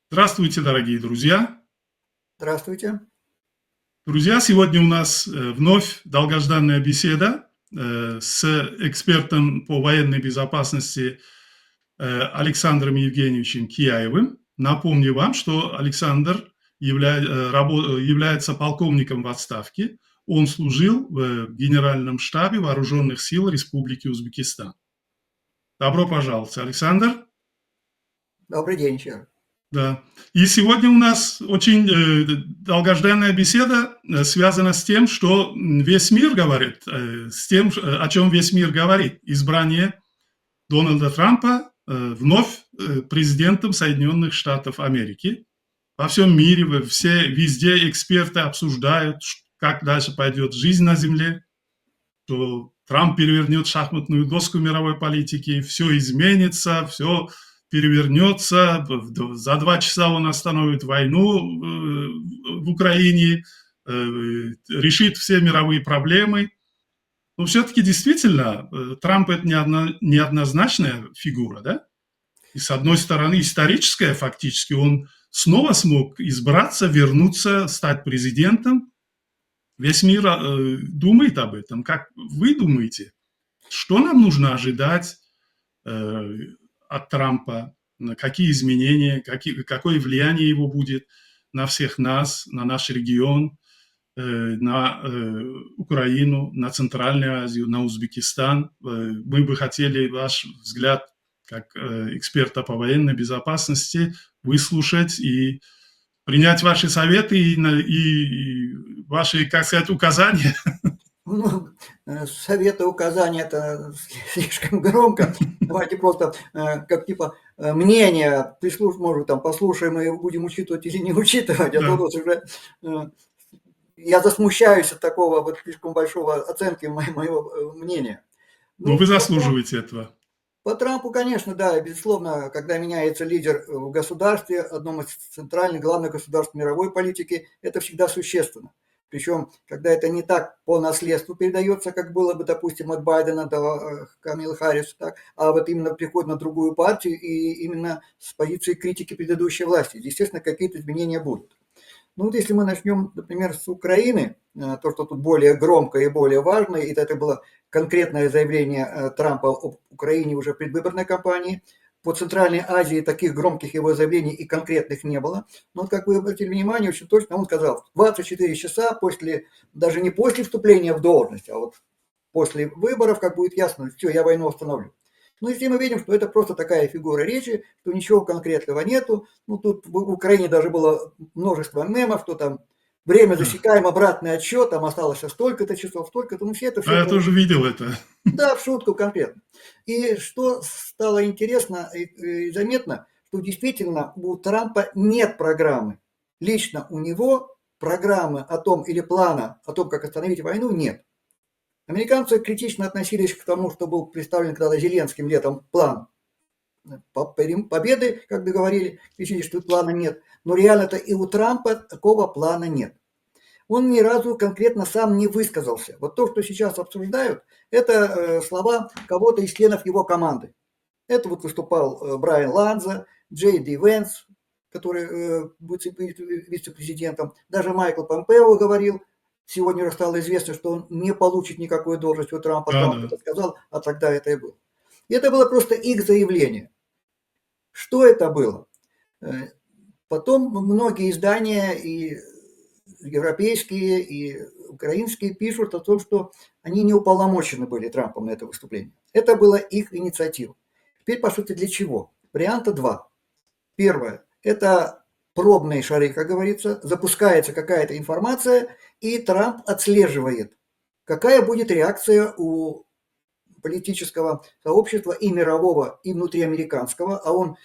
Здравствуйте, дорогие друзья! Здравствуйте. Друзья, сегодня у нас вновь долгожданная беседа с экспертом по военной безопасности Александром Евгеньевичем Кияевым. Напомню вам, что Александр является полковником в отставке. Он служил в Генеральном штабе Вооруженных сил Республики Узбекистан. Добро пожаловать, Александр. Добрый день еще раз. Да. И сегодня у нас очень долгожданная беседа связана с тем, что весь мир говорит, с тем, о чем весь мир говорит. Избрание Дональда Трампа вновь президентом Соединенных Штатов Америки. Во всем мире, везде эксперты обсуждают, как дальше пойдет жизнь на Земле, что Трамп перевернет шахматную доску мировой политики, все изменится, все перевернется, за 2 часа он остановит войну в Украине, решит все мировые проблемы. Но все-таки действительно Трамп – это неоднозначная фигура, да? И с одной стороны историческая фактически, он снова смог избраться, вернуться, стать президентом. Весь мир думает об этом. Как вы думаете, что нам нужно ожидать от Трампа, какие изменения, какое влияние его будет на всех нас, на наш регион, на Украину, на Центральную Азию, на Узбекистан? Мы бы хотели ваш взгляд как эксперта по военной безопасности выслушать и принять ваши советы и ваши, как сказать, указания. Ну, советы, указания – это слишком громко. Давайте просто как типа мнение, может, там послушаем и будем учитывать или не учитывать. А то Да. вот уже я засмущаюсь от такого вот слишком большого оценки моего мнения. Но Ну, вы заслуживаете этого. по Трампу, конечно, да, безусловно, когда меняется лидер в государстве, одном из центральных, главных государств мировой политики, это всегда существенно. Причем, когда это не так по наследству передается, как было бы, допустим, от Байдена до Камилы Харрис, так, а вот именно приходит на другую партию и именно с позиции критики предыдущей власти. Естественно, какие-то изменения будут. Ну вот если мы начнем, например, с Украины, то, что тут более громкое и более важное, и это было конкретное заявление Трампа об Украине уже в предвыборной кампании. По Центральной Азии таких громких его заявлений и конкретных не было. Но вот, как вы обратили внимание, очень точно он сказал, 24 часа после, даже не после вступления в должность, а вот после выборов, как будет ясно, все, я войну остановлю. Ну, если мы видим, что это просто такая фигура речи, что ничего конкретного нету. Ну, тут в Украине даже было множество мемов, что там время засекаем, обратный отсчет, там осталось столько-то часов, столько-то. Ну, все это все. Я тоже видел это. Да, в шутку конкретно. И что стало интересно и заметно, что действительно у Трампа нет программы. Лично у него программы о том или плана о том, как остановить войну, нет. Американцы критично относились к тому, что был представлен когда-то Зеленским летом план победы, как договорили, кричали, что плана нет. Но реально-то и у Трампа такого плана нет. Он ни разу конкретно сам не высказался. Вот то, что сейчас обсуждают, это слова кого-то из членов его команды. Это вот выступал Брайан Ланза, Джей Ди Венс, который будет вице-президентом. Даже Майкл Помпео говорил, сегодня уже стало известно, что он не получит никакой должности у Трампа. Трамп это сказал, а тогда это и было. И это было просто их заявление. Что это было? Потом многие издания, и европейские, и украинские, пишут о том, что они не уполномочены были Трампом на это выступление. Это была их инициатива. Теперь, по сути, для чего? Варианта 2. Первое. Это пробные шары, как говорится. Запускается какая-то информация, и Трамп отслеживает, какая будет реакция у политического сообщества и мирового, и внутриамериканского, а он,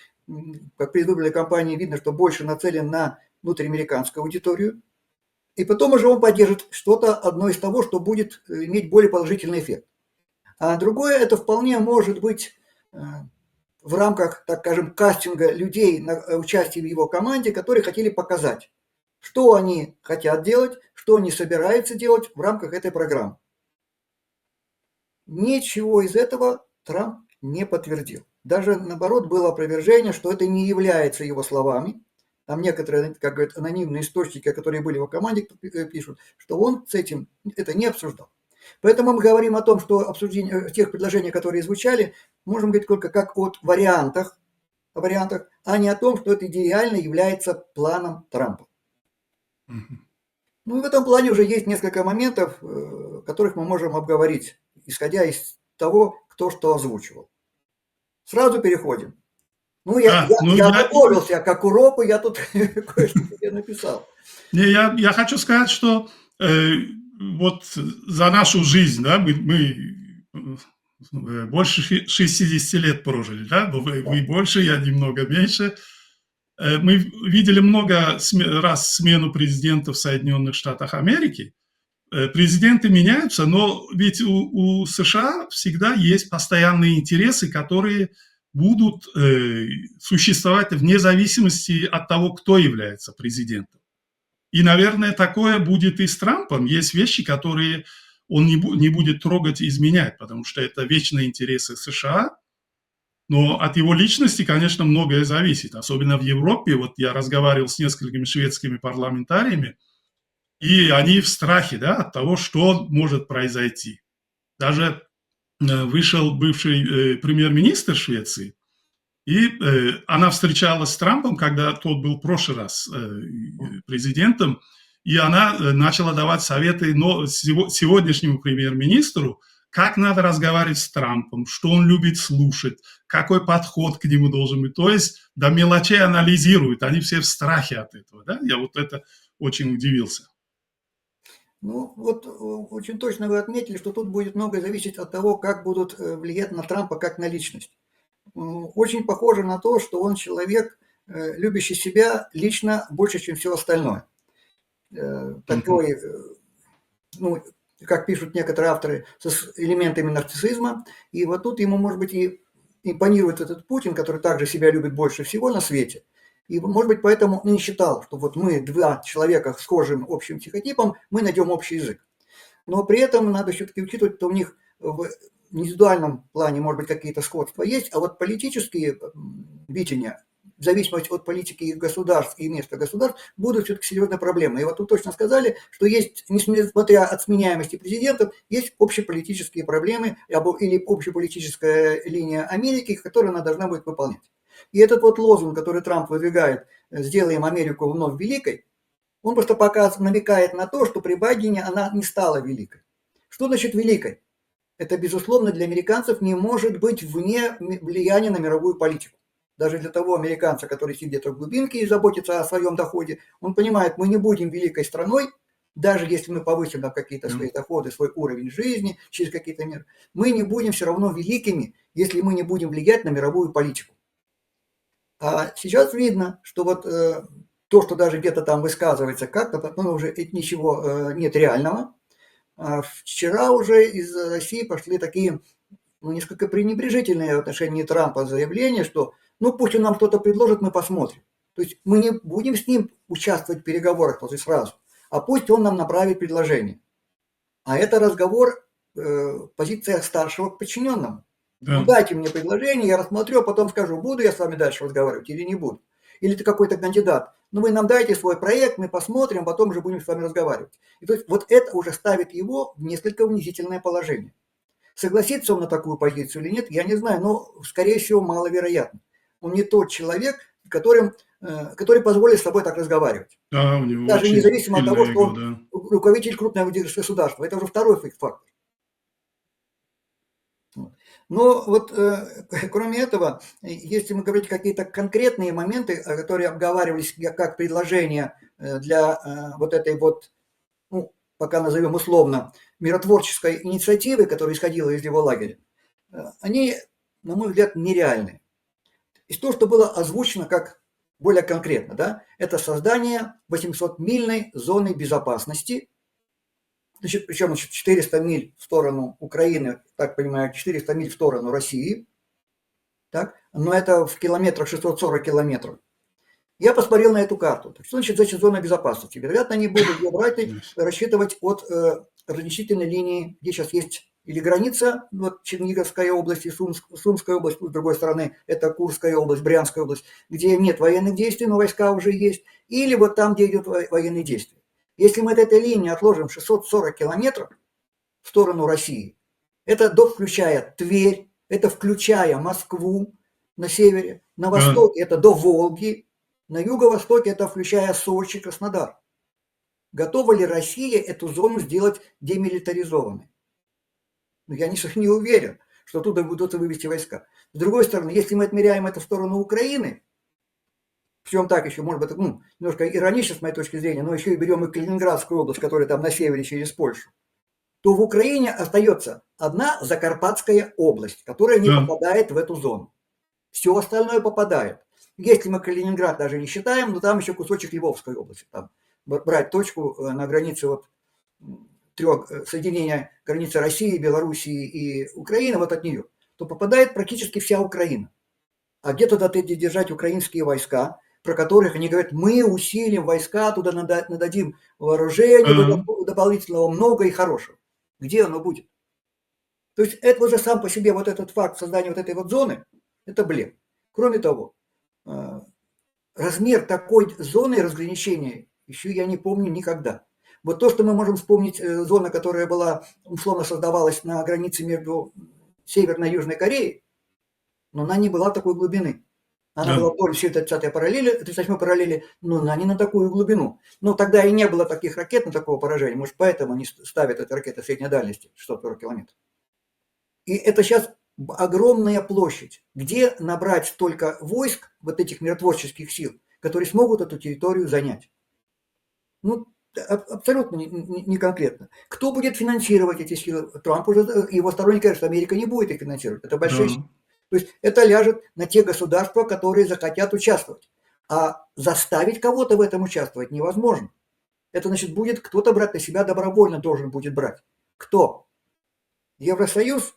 как в предвыборной кампании видно, что больше нацелен на внутриамериканскую аудиторию. И потом уже он поддержит что-то, одно из того, что будет иметь более положительный эффект. А другое, это вполне может быть в рамках, так скажем, кастинга людей на участие в его команде, которые хотели показать, что они хотят делать, что они собираются делать в рамках этой программы. Ничего из этого Трамп не подтвердил. Даже наоборот было опровержение, что это не является его словами. Там некоторые, как говорят, анонимные источники, которые были в его команде, пишут, что он с этим это не обсуждал. Поэтому мы говорим о том, что обсуждение тех предложений, которые звучали, можем говорить только как о вариантах, а не о том, что это идеально является планом Трампа. Мгм. Ну и в этом плане уже есть несколько моментов, которых мы можем обговорить, исходя из того, кто что озвучивал. Сразу переходим. Ну, Ну, я готовился к уроку, я тут кое-что себе написал. не, я хочу сказать, что вот за нашу жизнь, да, мы больше 60 лет прожили, да, вы больше, я немного меньше. Мы видели много раз смену президентов в Соединенных Штатах Америки. Президенты меняются, но ведь у США всегда есть постоянные интересы, которые будут существовать вне зависимости от того, кто является президентом. И, наверное, такое будет и с Трампом. Есть вещи, которые он не будет трогать и изменять, потому что это вечные интересы США. Но от его личности, конечно, многое зависит. Особенно в Европе. Вот я разговаривал с несколькими шведскими парламентариями, и они в страхе, да, от того, что может произойти. Даже вышел бывший премьер-министр Швеции, и она встречалась с Трампом, когда тот был в прошлый раз президентом, и она начала давать советы сегодняшнему премьер-министру, как надо разговаривать с Трампом, что он любит слушать, какой подход к нему должен быть. То есть до мелочей анализируют, они все в страхе от этого. Да? Я вот это очень удивился. Ну, вот очень точно вы отметили, что тут будет многое зависеть от того, как будут влиять на Трампа как на личность. Очень похоже на то, что он человек, любящий себя лично больше, чем все остальное. Такой, ну, как пишут некоторые авторы, с элементами нарциссизма. И вот тут ему, может быть, и импонирует этот Путин, который также себя любит больше всего на свете. И, может быть, поэтому он не считал, что вот мы, два человека с схожим общим психотипом, мы найдем общий язык. Но при этом надо все-таки учитывать, что у них в индивидуальном плане, может быть, какие-то сходства есть, а вот политические видения, в зависимости от политики государств и места государств, будут все-таки серьезные проблемы. И вот тут точно сказали, что есть, несмотря от сменяемости президентов, есть общеполитические проблемы или общеполитическая линия Америки, которую она должна будет выполнять. И этот вот лозунг, который Трамп выдвигает, «Сделаем Америку вновь великой», он просто намекает на то, что при Байдене она не стала великой. Что значит великой? Это, безусловно, для американцев не может быть вне влияния на мировую политику. Даже для того американца, который сидит где-то в глубинке и заботится о своем доходе, он понимает, мы не будем великой страной, даже если мы повысим там какие-то свои доходы, свой уровень жизни через какие-то меры, мы не будем все равно великими, если мы не будем влиять на мировую политику. А сейчас видно, что вот то, что даже где-то там высказывается как-то, потом уже ничего нет реального. А вчера уже из России пошли такие, несколько пренебрежительные в отношении Трампа заявления, что ну пусть он нам что-то предложит, мы посмотрим. То есть мы не будем с ним участвовать в переговорах после сразу, а пусть он нам направит предложение. А это разговор в позициях старшего к подчиненному. Да. Ну дайте мне предложение, я рассмотрю, а потом скажу, буду я с вами дальше разговаривать или не буду. Или ты какой-то кандидат. Ну вы нам дайте свой проект, мы посмотрим, потом уже будем с вами разговаривать. И то есть вот это уже ставит его в несколько унизительное положение. Согласится он на такую позицию или нет, я не знаю, но скорее всего маловероятно. Он не тот человек, который позволит с собой так разговаривать. Да, у него даже независимо от того, что он да. руководитель крупного государства. Это уже второй фактор. Но вот кроме этого, если мы говорим какие-то конкретные моменты, которые обговаривались как предложения для вот этой вот, ну, пока назовем условно, миротворческой инициативы, которая исходила из его лагеря, они, на мой взгляд, нереальны. И то, что было озвучено как более конкретно, да, это создание 800-мильной зоны безопасности. Значит, причем 400 миль в сторону Украины, так понимаю, 400 миль в сторону России. Так? Но это в километрах 640 километров. Я посмотрел на эту карту. Что значит зона безопасности? Вероятно, они будут ее брать и рассчитывать от разрешительной линии, где сейчас есть Или граница, вот Черниговская область и Сумская область, с другой стороны, это Курская область, Брянская область, где нет военных действий, но войска уже есть, или вот там, где идут военные действия. Если мы от этой линии отложим 640 километров в сторону России, это включая Тверь, это включая Москву на севере, на востоке это до Волги, на юго-востоке это включая Сочи, Краснодар. Готова ли Россия эту зону сделать демилитаризованной? Но я не уверен, что оттуда будут вывести войска. С другой стороны, если мы отмеряем это в сторону Украины, причем так еще, может быть, немножко иронично с моей точки зрения, но еще и берем и Калининградскую область, которая там на севере через Польшу, то в Украине остается одна Закарпатская область, которая не попадает в эту зону. Все остальное попадает. Если мы Калининград даже не считаем, но там еще кусочек Львовской области. Там брать точку на границе вот соединения границы России, Белоруссии и Украины, вот от нее, то попадает практически вся Украина. А где туда держать украинские войска, про которых они говорят, мы усилим войска, туда нададим вооружения дополнительного много и хорошего. Где оно будет? То есть это уже сам по себе вот этот факт создания вот этой вот зоны, это блеф. Кроме того, размер такой зоны разграничения еще я не помню никогда. Вот то, что мы можем вспомнить, зона, которая была, условно создавалась на границе между Северной и Южной Кореей, но она не была такой глубины. Она была вдоль всей 30-й параллели, 38-й параллели, но она не на такую глубину. Но тогда и не было таких ракет на такого поражения. Может, поэтому они ставят эти ракеты средней дальности, 640 километров. И это сейчас огромная площадь, где набрать столько войск, вот этих миротворческих сил, которые смогут эту территорию занять. Ну, абсолютно не конкретно. Кто будет финансировать эти силы? Трамп уже, его сторонники говорят, что Америка не будет их финансировать. Это большие силы. То есть это ляжет на те государства, которые захотят участвовать. А заставить кого-то в этом участвовать невозможно. Это значит, будет кто-то брать на себя добровольно, должен будет брать. Кто? Евросоюз?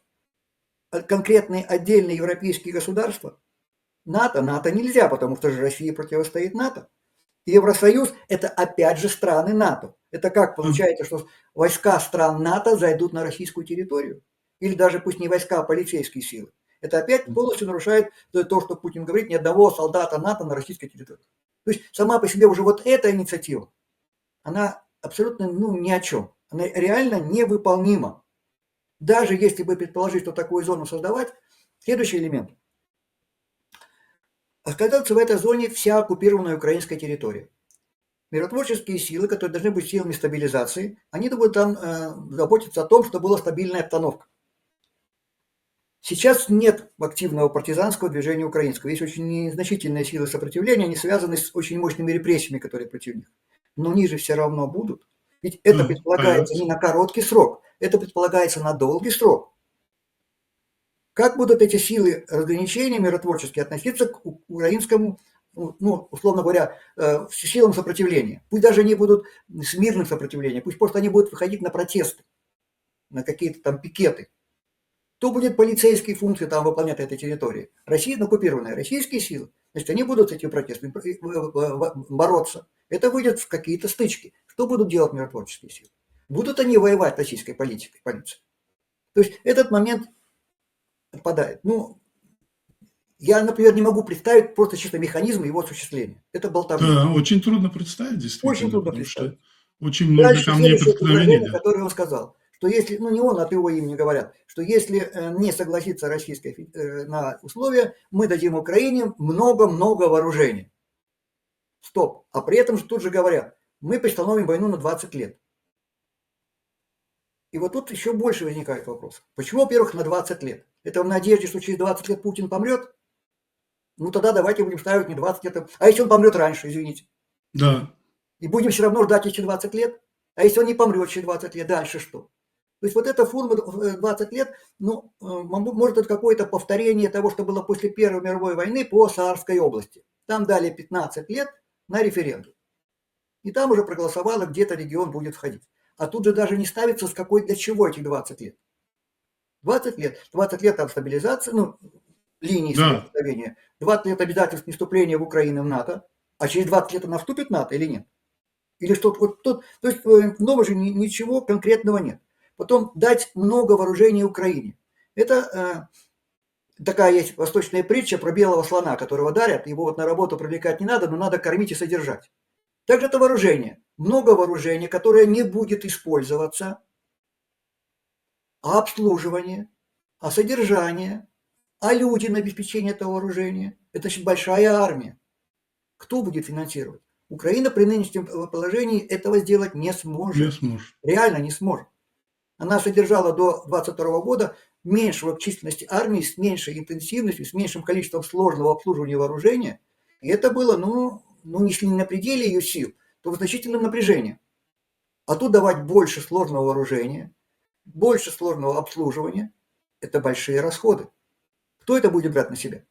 Конкретные отдельные европейские государства? НАТО? НАТО нельзя, потому что же Россия противостоит НАТО. Евросоюз – это опять же страны НАТО. Это как получается, что войска стран НАТО зайдут на российскую территорию? Или даже пусть не войска, а полицейские силы. Это опять полностью нарушает то, что Путин говорит, ни одного солдата НАТО на российской территории. То есть сама по себе уже вот эта инициатива, она абсолютно ни о чем. Она реально невыполнима. Даже если бы предположить, что такую зону создавать, следующий элемент. Оказывается в этой зоне вся оккупированная украинская территория. Миротворческие силы, которые должны быть силами стабилизации, они будут там заботиться о том, чтобы была стабильная обстановка. Сейчас нет активного партизанского движения украинского. Есть очень незначительные силы сопротивления, они связаны с очень мощными репрессиями, которые против них. Но они же все равно будут. Ведь это предполагается не на короткий срок, это предполагается на долгий срок. Как будут эти силы разграничения миротворческие относиться к украинскому, условно говоря, силам сопротивления? Пусть даже они будут с мирным сопротивлением, пусть просто они будут выходить на протесты, на какие-то там пикеты. Кто будет полицейские функции там выполнять на этой территории? Россия оккупированная, российские силы. Значит, они будут с этими протестами бороться. Это выйдет в какие-то стычки. Что будут делать миротворческие силы? Будут они воевать российской полицией? То есть этот момент отпадает. Я, например, не могу представить просто чисто механизм его осуществления. Это болтовня. Да, очень трудно представить, действительно. Очень трудно представить. Очень много Дальше камней преткновения, которое он сказал, что если, не он, от его имени говорят, что если не согласится российская на условия, мы дадим Украине много-много вооружений. Стоп. А при этом тут же говорят, мы приостановим войну на 20 лет. И вот тут еще больше возникает вопрос. Почему, во-первых, на 20 лет? Это в надежде, что через 20 лет Путин помрет? Тогда давайте будем ставить не 20 лет. А если он помрет раньше, извините? Да. И будем все равно ждать еще 20 лет? А если он не помрет через 20 лет, дальше что? То есть вот эта форма 20 лет, может это какое-то повторение того, что было после Первой мировой войны по Саарской области. Там дали 15 лет на референдум. И там уже проголосовало, где-то регион будет входить. А тут же даже не ставится, для чего этих 20 лет. 20 лет. 20 лет там стабилизации, линии соприкосновения. 20 лет обязательств вступления в Украину в НАТО. А через 20 лет она вступит в НАТО или нет? Или что-то вот тут. То есть нового же ничего конкретного нет. Потом дать много вооружений Украине. Это такая есть восточная притча про белого слона, которого дарят, его вот на работу привлекать не надо, но надо кормить и содержать. Также это вооружение. Много вооружения, которое не будет использоваться, а обслуживание, а содержание, а люди на обеспечение этого вооружения. Это же большая армия. Кто будет финансировать? Украина при нынешнем положении этого сделать не Не сможет. сможет. Реально не сможет. Она содержала до 2022 года меньшего численности армии, с меньшей интенсивностью, с меньшим количеством сложного обслуживания вооружения. И это было, если не на пределе ее сил, то в значительном напряжении. А тут давать больше сложного вооружения, больше сложного обслуживания – это большие расходы. Кто это будет брать на себя?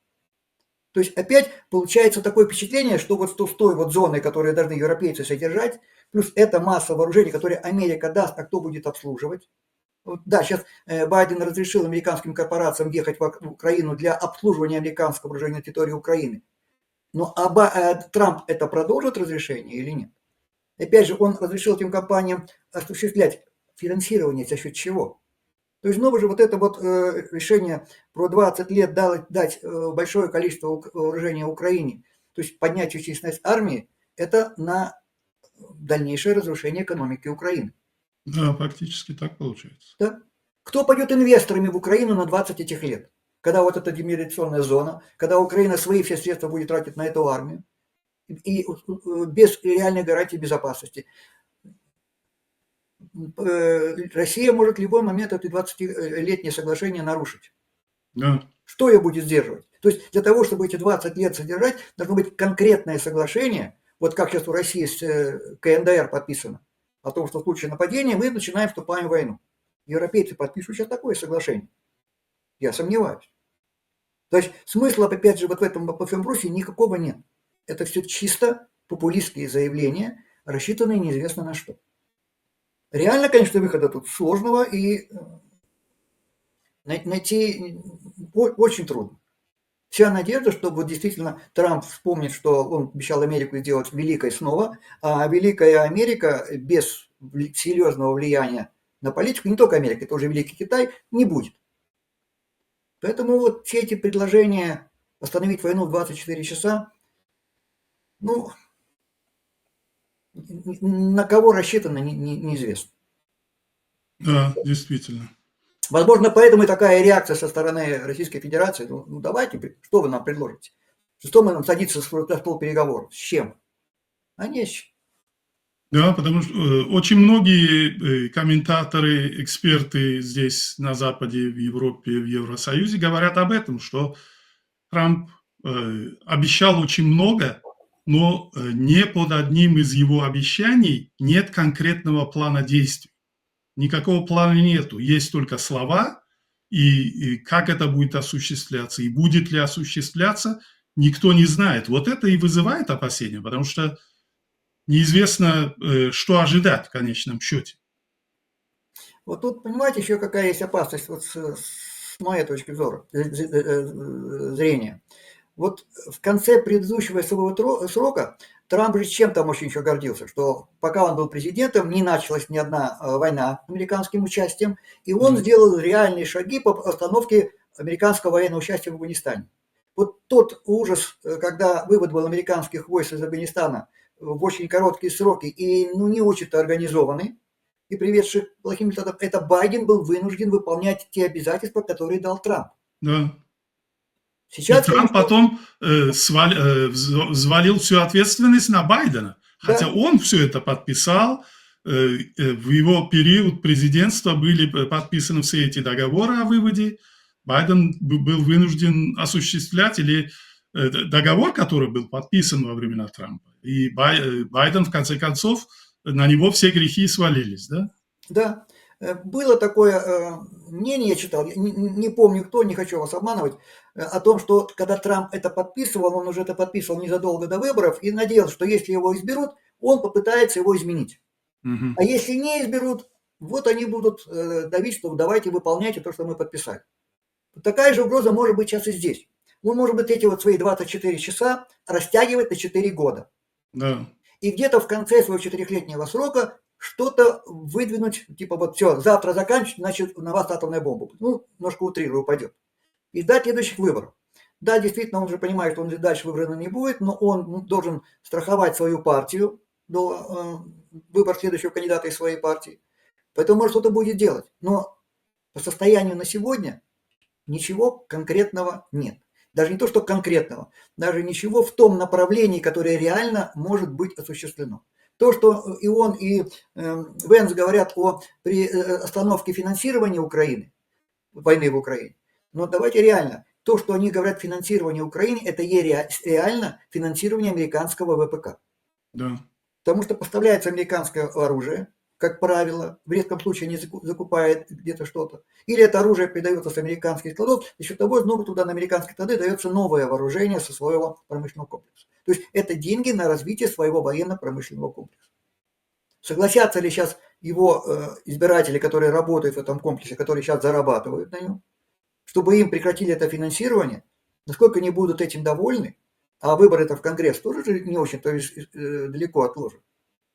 То есть опять получается такое впечатление, что вот с той вот зоной, которую должны европейцы содержать, плюс эта масса вооружений, которые Америка даст, а кто будет обслуживать? Вот, да, сейчас Байден разрешил американским корпорациям ехать в Украину для обслуживания американского вооружения на территории Украины. Но Трамп это продолжит разрешение или нет? Опять же, он разрешил этим компаниям осуществлять финансирование за счет чего? То есть снова же вот это вот решение про 20 лет дать большое количество вооружения Украине, то есть поднять численность армии, это на дальнейшее разрушение экономики Украины. Да, фактически так получается. Да? Кто пойдет инвесторами в Украину на 20 этих лет? Когда вот эта демилитационная зона, когда Украина свои все средства будет тратить на эту армию, и без реальной гарантии безопасности. Россия может в любой момент это 20-летнее соглашение нарушить. Да. Что ее будет сдерживать? То есть для того, чтобы эти 20 лет содержать, должно быть конкретное соглашение, вот как сейчас у России с КНДР подписано, о том, что в случае нападения мы начинаем вступаем в войну. Европейцы подпишут сейчас такое соглашение. Я сомневаюсь. То есть смысла, опять же, вот в этом вопросе никакого нет. Это все чисто популистские заявления, рассчитанные неизвестно на что. Реально, конечно, выхода тут сложного и найти очень трудно. Вся надежда, что вот действительно Трамп вспомнит, что он обещал Америку сделать великой снова, а великая Америка без серьезного влияния на политику, не только Америка, это уже великий Китай, не будет. Поэтому вот все эти предложения остановить войну в 24 часа, на кого рассчитано, неизвестно. Да, действительно. Возможно, поэтому и такая реакция со стороны Российской Федерации. Давайте, что вы нам предложите? Что мы нам садиться за стол переговоров? С чем? А не с чем. Да, потому что очень многие комментаторы, эксперты здесь на Западе, в Европе, в Евросоюзе говорят об этом, что Трамп обещал очень много, но не под одним из его обещаний нет конкретного плана действий. Никакого плана нету, есть только слова, и как это будет осуществляться, и будет ли осуществляться, никто не знает. Вот это и вызывает опасения, потому что неизвестно, что ожидать в конечном счете. Вот тут, понимаете, еще какая есть опасность вот с моей точки зрения. Вот в конце предыдущего своего срока Трамп же чем там очень еще гордился, что пока он был президентом, не началась ни одна война американским участием, и он сделал реальные шаги по остановке американского военного участия в Афганистане. Вот тот ужас, когда вывод был американских войск из Афганистана в очень короткие сроки и не очень-то организованный, и приведший к плохим результатам, это Байден был вынужден выполнять те обязательства, которые дал Трамп. Да. Сейчас, и Трамп потом взвалил всю ответственность на Байдена. Хотя он все это подписал, в его период президентства были подписаны все эти договоры о выводе. Байден был вынужден осуществлять или договор, который был подписан во времена Трампа. И Байден, в конце концов, на него все грехи свалились, да? Да. Было такое мнение, я читал, не помню кто, не хочу вас обманывать, о том, что когда Трамп это подписывал, он уже это подписывал незадолго до выборов и надеялся, что если его изберут, он попытается его изменить. А если не изберут, вот они будут давить, что давайте выполняйте то, что мы подписали. Такая же угроза может быть сейчас и здесь. Он может быть эти вот свои 24 часа растягивать на 4 года. Да. И где-то в конце своего 4-летнего срока что-то выдвинуть, типа вот все, завтра заканчивать, значит на вас атомная бомба, ну, немножко утрирую, упадет. И ждать следующих выборов. Да, действительно, он же понимает, что он дальше выбран не будет, но он должен страховать свою партию до выбора следующего кандидата из своей партии. Поэтому, может, что-то будет делать. Но по состоянию на сегодня ничего конкретного нет. Даже не то, что конкретного, даже ничего в том направлении, которое реально может быть осуществлено. То, что и он, и Венс говорят о остановке финансирования Украины, войны в Украине, но давайте реально. То, что они говорят финансирование Украины, это реально финансирование американского ВПК. Да. Потому что поставляется американское оружие, как правило, в редком случае не закупает где-то что-то. Или это оружие передается с американских складов, за счет того, снова туда на американские склады дается новое вооружение со своего промышленного комплекса. То есть это деньги на развитие своего военно-промышленного комплекса. Согласятся ли сейчас его избиратели, которые работают в этом комплексе, которые сейчас зарабатывают на нем, чтобы им прекратили это финансирование, насколько они будут этим довольны, а выборы-то в Конгресс тоже не очень, то есть далеко отложат.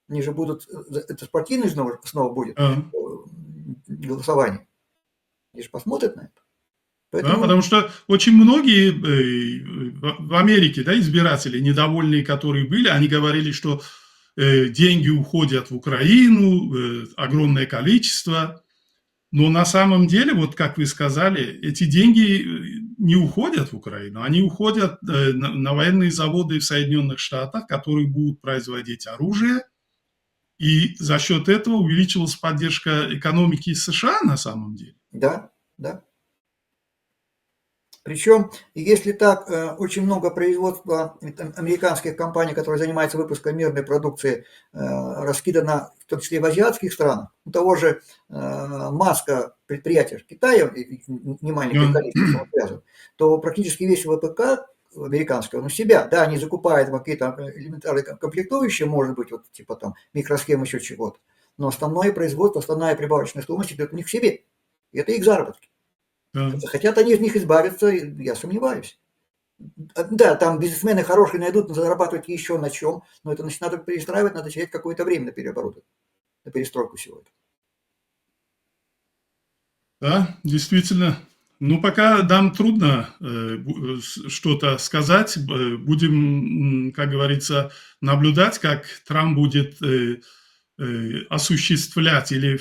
Они же будут, это партийный снова будет голосование. Они же посмотрят на это. Поэтому... Да, потому что очень многие в Америке, да, избиратели, недовольные, которые были, они говорили, что деньги уходят в Украину, огромное количество. Но на самом деле, вот как вы сказали, эти деньги не уходят в Украину, они уходят на военные заводы в Соединенных Штатах, которые будут производить оружие. И за счет этого увеличилась поддержка экономики США на самом деле. Да, да. Причем, если так, очень много производства американских компаний, которые занимаются выпуском мирной продукции, раскидано в том числе в азиатских странах. У того же Маска предприятия в Китае, немаленькое количество связано, то практически весь ВПК американского, у себя, да, они закупают какие-то элементарные комплектующие, может быть, вот типа там микросхем, еще чего-то, но основное производство, основная прибавочная стоимость идет у них себе. И это их заработки. Хотят они из них избавиться, я сомневаюсь. Да, там бизнесмены хорошие найдут, зарабатывать еще на чем, но это значит, надо перестраивать, надо терять какое-то время на переоборудование, на перестройку всего этого. Да, действительно. Ну, пока нам трудно что-то сказать. Будем, как говорится, наблюдать, как Трамп будет осуществлять или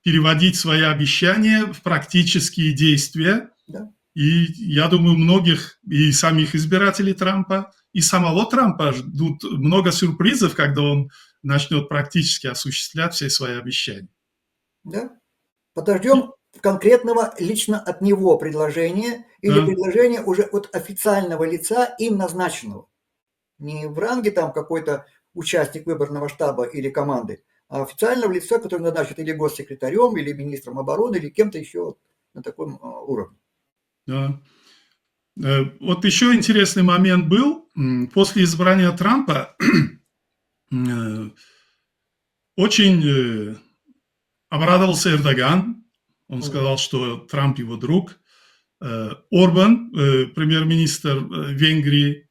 переводить свои обещания в практические действия. Да. И я думаю, многих и самих избирателей Трампа, и самого Трампа ждут много сюрпризов, когда он начнет практически осуществлять все свои обещания. Да. Подождем конкретного лично от него предложения или предложения уже от официального лица, им назначенного. Не в ранге там какой-то участник выборного штаба или команды, а официального лица, который назначит или госсекретарем, или министром обороны, или кем-то еще на таком уровне. Да. Вот еще интересный момент был. После избрания Трампа очень обрадовался Эрдоган. Он сказал, что Трамп его друг. Орбан, премьер-министр Венгрии,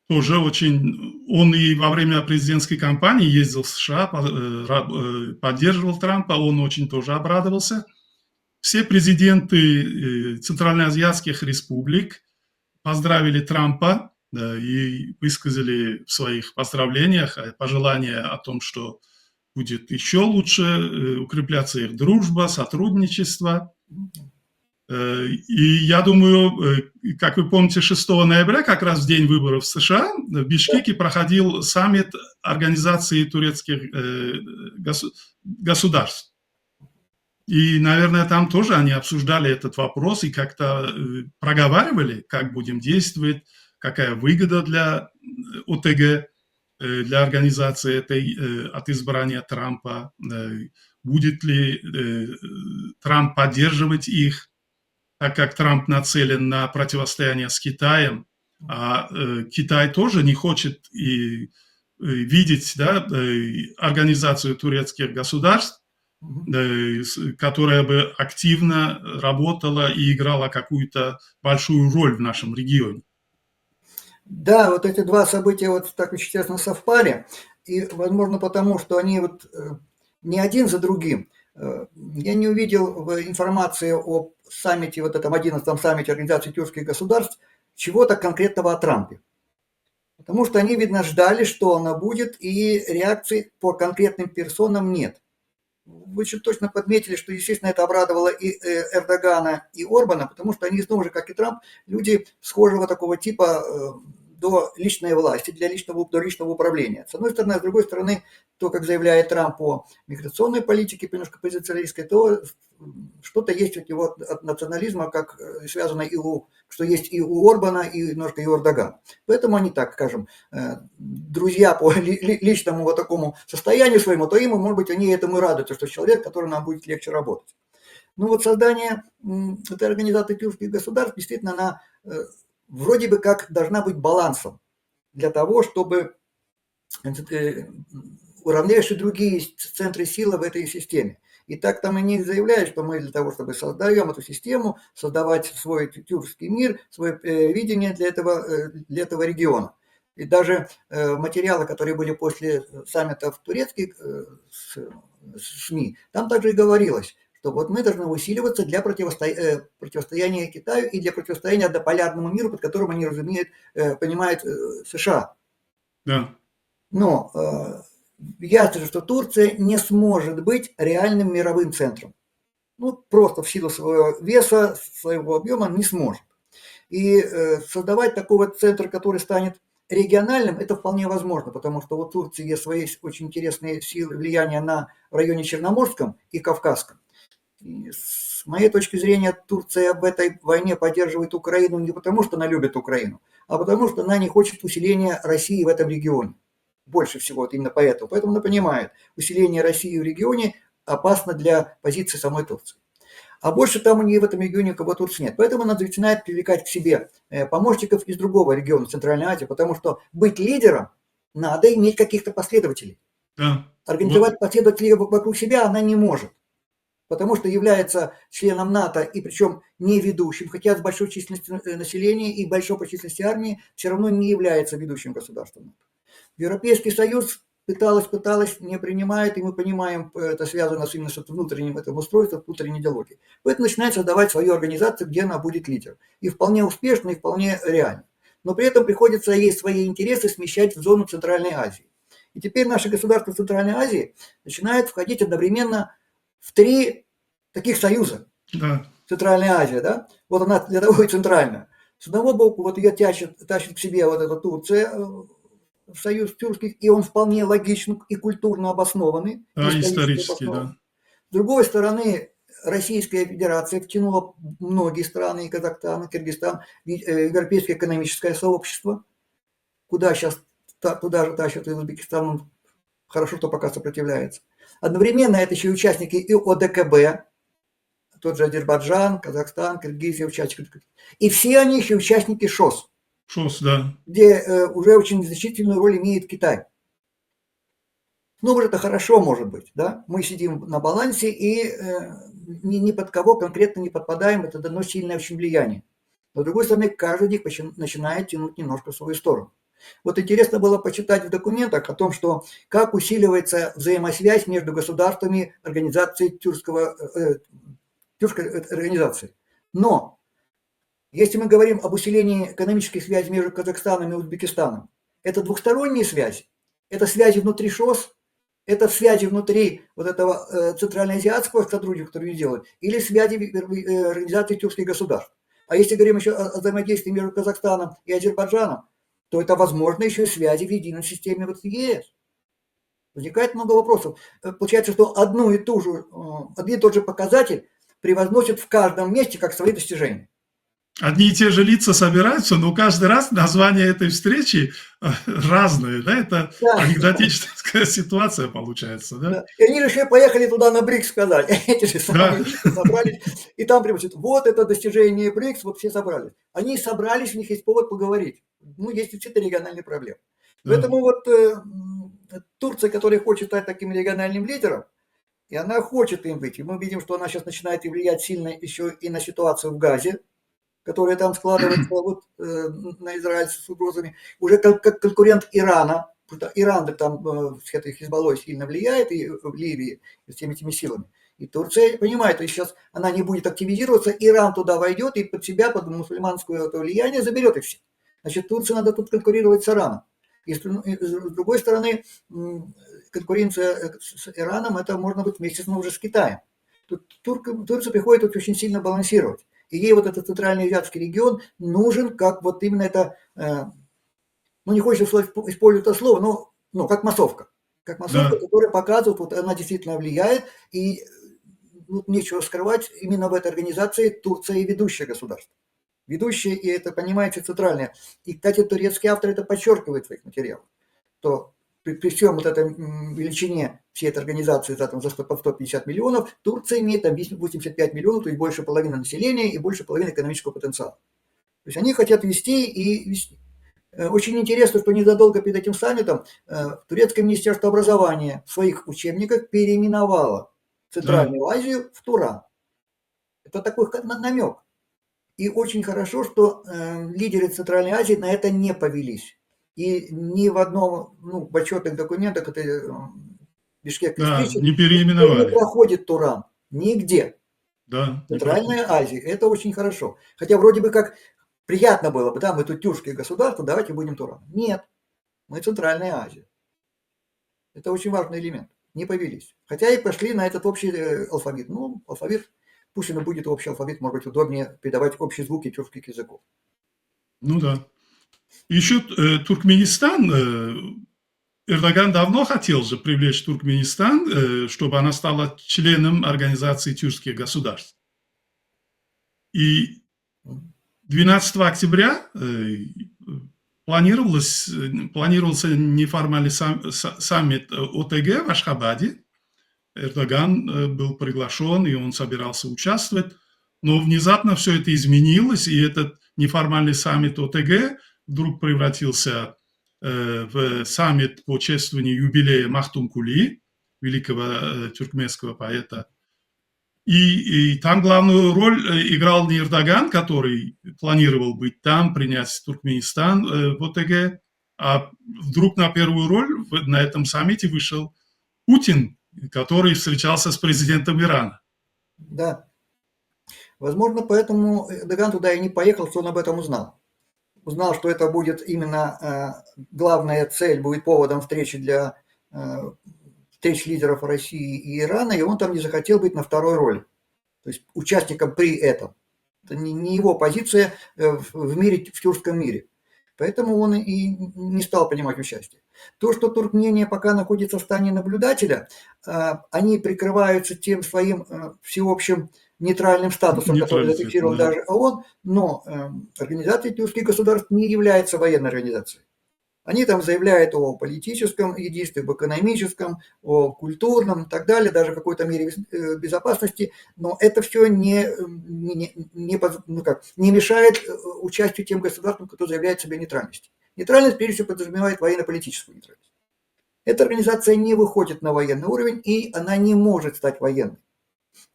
тоже очень... Он и во время президентской кампании ездил в США, поддерживал Трампа, он очень тоже обрадовался. Все президенты центральноазиатских республик поздравили Трампа и высказали в своих поздравлениях пожелания о том, что будет еще лучше укрепляться их дружба, сотрудничество. И я думаю, как вы помните, 6 ноября, как раз в день выборов в США, в Бишкеке проходил саммит Организации турецких государств. И, наверное, там тоже они обсуждали этот вопрос и как-то проговаривали, как будем действовать, какая выгода для ОТГ, для организации этой от избрания Трампа, будет ли Трамп поддерживать их, так как Трамп нацелен на противостояние с Китаем, а Китай тоже не хочет видеть, да, организацию турецких государств, которая бы активно работала и играла какую-то большую роль в нашем регионе. Да, вот эти два события вот так очень честно совпали. и, возможно, потому что они вот не один за другим. Я не увидел в информации о саммите, вот этом 11-м саммите Организации тюркских государств, чего-то конкретного о Трампе. Потому что они, видно, ждали, что она будет, и реакции по конкретным персонам нет. Вы очень точно подметили, что, естественно, это обрадовало и Эрдогана, и Орбана, потому что они, снова же, как и Трамп, люди схожего такого типа до личной власти, до личного управления. С одной стороны, а с другой стороны, то, как заявляет Трамп по миграционной политике, немножко позиционалистской, то что-то есть от его от национализма, как связано что есть и у Орбана, и немножко и у Эрдогана. Поэтому они, так скажем, друзья по личному вот такому состоянию своему, то им, может быть, они этому и радуются, что человек, который нам будет легче работать. Ну вот создание этой организации тюркских государств, действительно, она вроде бы как должна быть балансом для того, чтобы уравнять другие центры силы в этой системе. И так там они заявляют, что мы для того, чтобы создаем эту систему, создавать свой тюркский мир, свое видение для этого региона. И даже материалы, которые были после саммита в турецких СМИ, там также и говорилось, что вот мы должны усиливаться для противостояния Китаю и для противостояния однополярному миру, под которым они понимают США. Да. Но ясно, что Турция не сможет быть реальным мировым центром. Ну, просто в силу своего веса, своего объема не сможет. И создавать такой вот центр, который станет региональным, это вполне возможно, потому что у Турции есть свои очень интересные силы влияния на районе Черноморском и Кавказском. И с моей точки зрения, Турция в этой войне поддерживает Украину не потому, что она любит Украину, а потому, что она не хочет усиления России в этом регионе. Больше всего вот именно поэтому. Поэтому она понимает, усиление России в регионе опасно для позиции самой Турции. А больше там у нее в этом регионе кого Турции нет. Поэтому она начинает привлекать к себе помощников из другого региона, Центральной Азии, потому что быть лидером надо иметь каких-то последователей. Да. Организовать последователей вокруг себя она не может, потому что является членом НАТО, и причем не ведущим, хотя с большой численностью населения и большой по численности армии все равно не является ведущим государством. Европейский Союз пыталась, не принимает, и мы понимаем, это связано именно с внутренним этим устройством, внутренней идеологией. Поэтому начинает создавать свою организацию, где она будет лидером. И вполне успешно, и вполне реально. Но при этом приходится ей свои интересы смещать в зону Центральной Азии. И теперь наши государства Центральной Азии начинают входить одновременно в 3 таких союза. Да. Центральная Азия, да? Вот она для того и центральная. С одного боку, вот ее тащит к себе вот эта Турция, в союз тюркских, и он вполне логичен и культурно обоснованный. Да, исторически, да. С другой стороны, Российская Федерация втянула многие страны, и Казахстан, и Кыргызстан, в Европейское экономическое сообщество, куда сейчас туда же тащат и Узбекистан, он хорошо, что пока сопротивляется. Одновременно это еще и участники и ОДКБ, тот же Азербайджан, Казахстан, Киргизия, участники. И все они еще участники ШОС. ШОС, да. Где уже очень значительную роль имеет Китай. Ну, вот это хорошо может быть, да? Мы сидим на балансе и ни под кого конкретно не подпадаем, это дано сильное очень влияние. Но, с другой стороны, каждый из них начинает тянуть немножко в свою сторону. Вот интересно было почитать в документах о том, что как усиливается взаимосвязь между государствами организации тюркской организации. Но если мы говорим об усилении экономических связей между Казахстаном и Узбекистаном, это двухсторонние связи, это связи внутри ШОС, это связи внутри вот этого центральноазиатского сотрудничества, который они делают, или связи организации тюркских государств. А если говорим еще о взаимодействии между Казахстаном и Азербайджаном, то это, возможно, еще и связи в единой системе вот ЕС. Возникает много вопросов. Получается, что один и тот же показатель превозносит в каждом месте как свои достижения. Одни и те же лица собираются, но каждый раз название этой встречи разное, да, это анекдотическая ситуация получается, да? Да. И они же еще поехали туда на БРИКС сказать, эти же самые лица собрались, и там приводят, вот это достижение БРИКС, вот все собрались. Они собрались, у них есть повод поговорить. Ну, есть действительно региональные проблемы. Да. Поэтому вот Турция, которая хочет стать таким региональным лидером, и она хочет им быть, и мы видим, что она сейчас начинает влиять сильно еще и на ситуацию в Газе, которая там складывается вот, на Израиль с угрозами, уже как конкурент Ирана, что Иран там с этой Хизбаллой сильно влияет, и в Ливии, с всеми этими силами. И Турция понимает, что сейчас она не будет активизироваться, Иран туда войдет и под себя, под мусульманское это влияние заберет их все. Значит, Турции надо тут конкурировать с Ираном. И с другой стороны, конкуренция с Ираном, это можно быть вместе уже с Китаем. Тут Турция приходит тут очень сильно балансировать. И ей вот этот центральный азиатский регион нужен, как вот именно это, ну не хочется использовать это слово, но как массовка. Как массовка, Да. которая показывает, вот она действительно влияет, и ну, нечего скрывать, именно в этой организации Турция и ведущее государство. Ведущее, и это, понимаете, центральное. И, кстати, турецкий автор это подчеркивает в своих материалах, то при всем вот этой величине всей этой организации за 150 миллионов, Турция имеет там 85 миллионов, то есть больше половины населения и больше половины экономического потенциала. То есть они хотят вести и вести. Очень интересно, что незадолго перед этим саммитом турецкое министерство образования в своих учебниках переименовало Центральную Азию в Туран. Это такой намек. И очень хорошо, что лидеры Центральной Азии на это не повелись. И ни в одном, в отчетных документах этой Бишкекской встречи не не переименовали. проходит Туран. Нигде. Да, Центральная Азия. Это очень хорошо. Хотя вроде бы как приятно было бы, да, мы тут тюркские государства, давайте будем Туран. Нет, мы Центральная Азия. Это очень важный элемент. Не повелись. Хотя и пошли на этот общий алфавит. Ну, алфавит, пусть он будет общий алфавит, может быть, удобнее передавать общие звуки тюркских языков. Ну да. Еще Туркменистан, Эрдоган давно хотел же привлечь Туркменистан, чтобы она стала членом Организации тюркских государств. И 12 октября планировался неформальный саммит ОТГ в Ашхабаде. Эрдоган был приглашен, и он собирался участвовать. Но внезапно все это изменилось, и этот неформальный саммит ОТГ вдруг превратился в саммит по чествованию юбилея Махтумкули, великого тюркменского поэта. И там главную роль играл не Эрдоган, который планировал быть там, принять Туркменистан в ОТГ, а вдруг на первую роль на этом саммите вышел Путин, который встречался с президентом Ирана. Да. Возможно, поэтому Эрдоган туда и не поехал, что он об этом узнал. Узнал, что это будет именно главная цель, будет поводом встречи для встреч лидеров России и Ирана, и он там не захотел быть на второй роли. То есть участником при этом. Это не его позиция в мире, в тюркском мире. Поэтому он и не стал принимать участие. То, что Туркмения пока находится в стане наблюдателя, они прикрываются тем своим всеобщим нейтральным статусом, который зафиксирован даже ООН, но Организация тюркских государств не является военной организацией. Они там заявляют о политическом единстве, об экономическом, о культурном и так далее, даже в какой-то мере безопасности, но это все не мешает участию тем государствам, которые заявляют себе нейтральность. Нейтральность, прежде всего, подразумевает военно-политическую нейтральность. Эта организация не выходит на военный уровень, и она не может стать военной.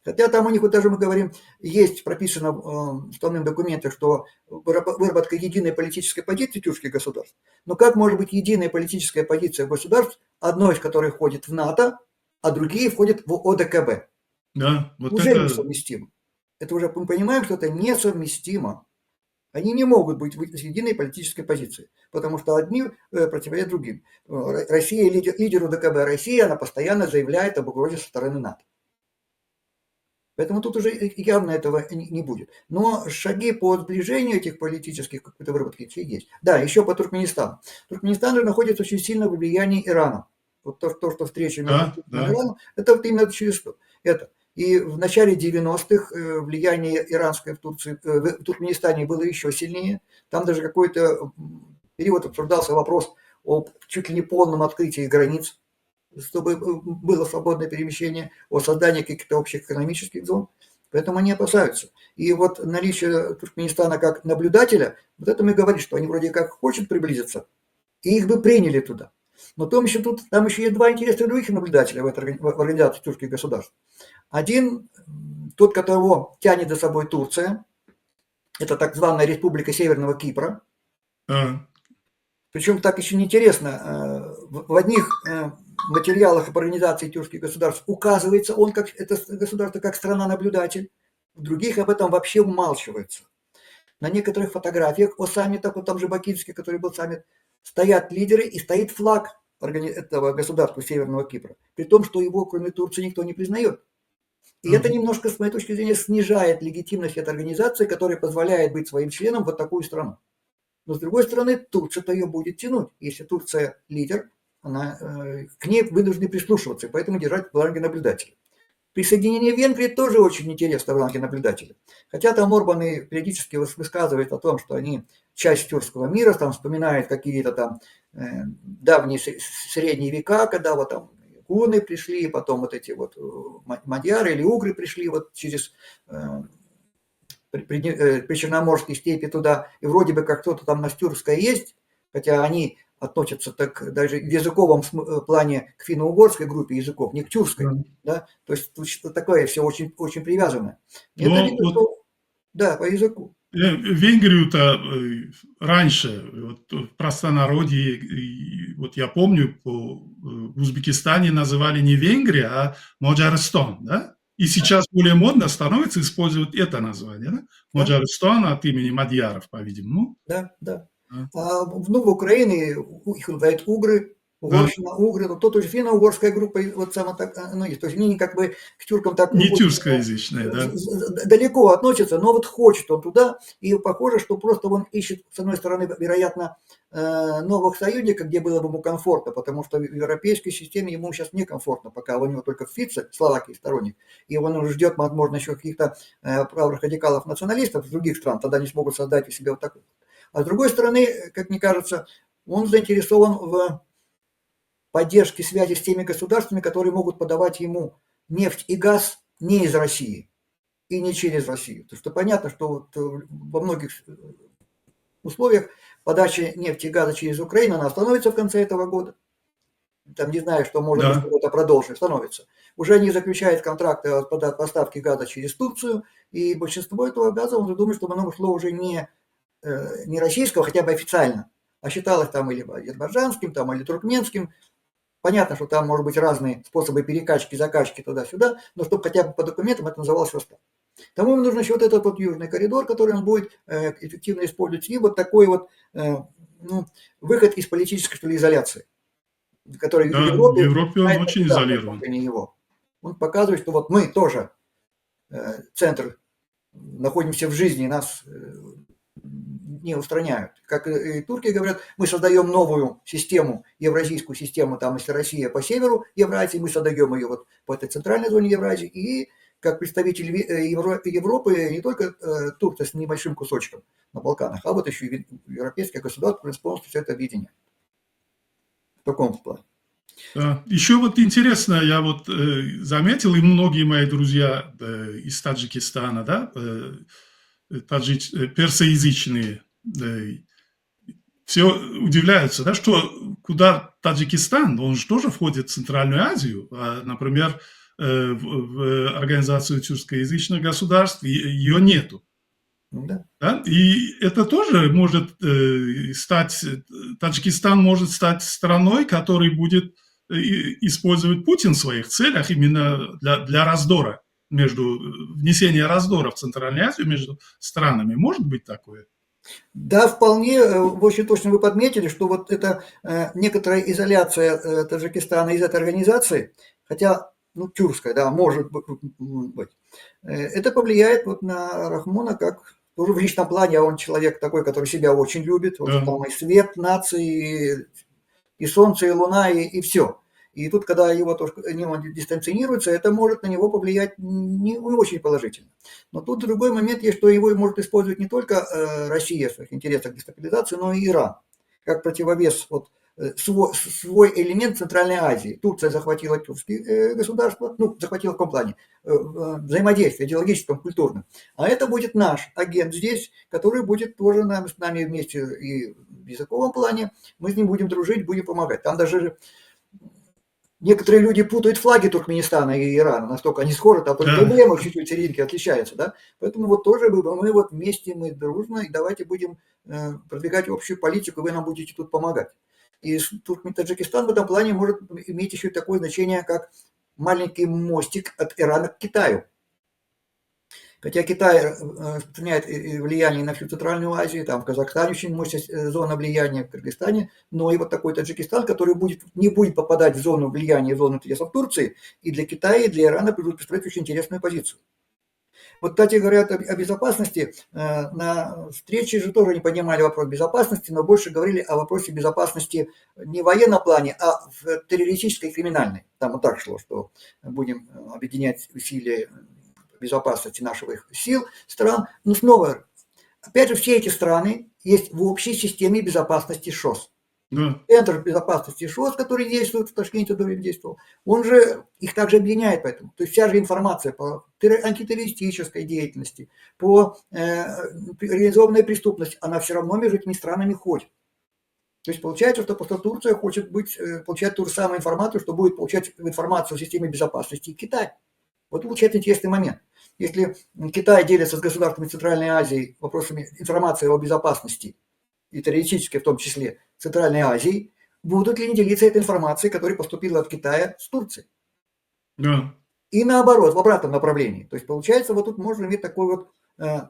Хотя там у них, вот даже мы говорим, есть прописано в уставных документах, что выработка единой политической позиции тюркских государств. Но как может быть единая политическая позиция государств, одно из которых входит в НАТО, а другие входят в ОДКБ? Да, вот уже это несовместимо. Это уже мы понимаем, что это несовместимо. Они не могут быть с единой политической позицией, потому что одни противоречат другим. Россия, лидер ОДКБ России, она постоянно заявляет об угрозе со стороны НАТО. Поэтому тут уже явно этого не будет. Но шаги по сближению этих политических какой-то выработки есть. Да, еще по Туркменистану. Туркменистан же находится очень сильно в влиянии Ирана. Вот то, что встреча между Путиным и Ираном, это вот именно через это. И в начале 90-х влияние иранское в Турции, в Туркменистане было еще сильнее. Там даже какой-то период обсуждался вопрос о чуть ли не полном открытии границ, чтобы было свободное перемещение, о создании каких-то общих экономических зон. Поэтому они опасаются. И вот наличие Туркменистана как наблюдателя, вот это мы говорим, что они вроде как хотят приблизиться, и их бы приняли туда. Но там еще есть два интересных других наблюдателя в организации тюркских государств. Один, тот, которого тянет за собой Турция, это так званая Республика Северного Кипра. Причем так еще неинтересно, в одних материалах об организации тюркских государств указывается он как это государство как страна-наблюдатель, в других об этом вообще умалчивается. На некоторых фотографиях о саммитах, вот там же Бакинский, который был саммит, стоят лидеры и стоит флаг этого государства Северного Кипра, при том, что его, кроме Турции, никто не признает. И это немножко, с моей точки зрения, снижает легитимность этой организации, которая позволяет быть своим членом вот такую страну. Но, с другой стороны, Турция-то ее будет тянуть. Если Турция лидер, к ней вынуждены прислушиваться, и поэтому держать в ранге наблюдателя. Присоединение Венгрии тоже очень интересно в ранге наблюдателя. Хотя там Орбан и периодически высказывает о том, что они часть тюркского мира, там вспоминает какие-то там давние средние века, когда вот там гуны пришли, потом вот эти вот мадьяры или угры пришли вот через Причерноморской степи туда, и вроде бы как кто-то там настюркское есть, хотя они относятся так даже в языковом плане к финно-угорской группе языков, не к тюркской, да, то есть тут что такое все очень, очень привязано. И это видно, вот что, да, по языку. Венгрию-то раньше, вот в простонародье, вот я помню, в Узбекистане называли не Венгрия, а Маджаристан, да? И сейчас более модно становится использовать это название, да? Маджаристан от имени мадьяров, по-видимому. Да, да. Да. Ну, в Украине их называют угры, угорщина, угры, но то тоже финно-угорская группа, вот сама так, ну, есть. То есть они как бы к тюркам так Не тюркскоязычные, да? далеко относятся, но вот хочет он туда, и похоже, что просто он ищет, с одной стороны, вероятно, новых союзников, где было бы ему комфортно, потому что в европейской системе ему сейчас некомфортно, пока у него только Фице, Словакии сторонник, и он уже ждет, возможно, еще каких-то правых радикалов-националистов из других стран, тогда они смогут создать у себя вот такой. А с другой стороны, как мне кажется, он заинтересован в поддержке связи с теми государствами, которые могут подавать ему нефть и газ не из России и не через Россию. Потому что понятно, что вот во многих условиях подача нефти и газа через Украину, она остановится в конце этого года. Там не знаю, что может быть что-то продолжит, становится. Уже они заключают контракты о поставке газа через Турцию, и большинство этого газа, он думает, что оно шло уже не российского, хотя бы официально, а считалось там или азербайджанским, там, или туркменским. Понятно, что там может быть разные способы перекачки, закачки туда-сюда, но чтобы хотя бы по документам это называлось состав. Тому им нужен еще вот этот вот южный коридор, который он будет эффективно использовать, и вот такой вот выход из политической, что ли, изоляции, который да, в Европе он очень изолирован. Его. Он показывает, что вот мы тоже центр, находимся в жизни, нас не устраняют. Как и турки говорят, мы создаем новую систему, евразийскую систему, там, если Россия по северу Евразии, мы создаем ее вот по этой центральной зоне Евразии, и как представитель Европы не только Турция с небольшим кусочком на Балканах, а вот еще и европейское государство полностью все это объединяет. В таком плане. Да. Еще вот интересно, я вот заметил, и многие мои друзья из Таджикистана, да, персоязычные, все удивляются, да, что куда Таджикистан, он же тоже входит в Центральную Азию, например, в организацию тюркскоязычных государств ее нету. Да. Да? И это тоже может стать, Таджикистан может стать страной, которой будет использовать Путин в своих целях именно для раздора, внесения раздора в Центральную Азию между странами. Может быть такое? Да, вполне, очень точно вы подметили, что вот это некоторая изоляция Таджикистана из этой организации, хотя, ну, тюркская, да, может быть, это повлияет вот на Рахмона как тоже в личном плане, а он человек такой, который себя очень любит, вот там и свет нации, и солнце, и луна, и все. И тут, когда его он дистанционируется, это может на него повлиять не очень положительно. Но тут другой момент есть, что его может использовать не только Россия в своих интересах дестабилизации, но и Иран. Как противовес вот, свой элемент Центральной Азии. Турция захватила тюркские государства, ну, захватила в каком плане? Взаимодействие идеологическом, культурном. А это будет наш агент здесь, который будет тоже с нами вместе и в языковом плане. Мы с ним будем дружить, будем помогать. Там даже Некоторые люди путают флаги Туркменистана и Ирана, настолько они схожи, там только Да. эмблемы чуть-чуть серединки отличаются, да. Поэтому вот тоже мы вот вместе, мы дружно, и давайте будем продвигать общую политику, вы нам будете тут помогать. И Таджикистан в этом плане может иметь еще такое значение, как маленький мостик от Ирана к Китаю. Хотя Китай распространяет влияние на всю Центральную Азию, там в Казахстане очень мощная зона влияния, в Кыргызстане, но и вот такой Таджикистан, который не будет попадать в зону влияния, в зону интересов Турции, и для Китая, и для Ирана будет представлять очень интересную позицию. Вот, кстати, говорят о безопасности. На встрече же тоже не поднимали вопрос безопасности, но больше говорили о вопросе безопасности не в военном плане, а в террористической и криминальной. Там вот так шло, что будем объединять усилия безопасности наших сил, стран. Но снова, опять же, все эти страны есть в общей системе безопасности ШОС. Да. Центр безопасности ШОС, который действует в Ташкенте, действовал, он же их также объединяет поэтому. То есть вся же информация по антитеррористической деятельности, по организованной преступности, она все равно между этими странами ходит. То есть получается, что просто Турция хочет получать ту же самую информацию, что будет получать информацию в системе безопасности и Китай. Вот получается интересный момент. Если Китай делится с государствами Центральной Азии вопросами информации о безопасности, и террористической в том числе, Центральной Азии, будут ли они делиться этой информацией, которая поступила от Китая с Турцией? Да. И наоборот, в обратном направлении. То есть получается, вот тут можно иметь такой вот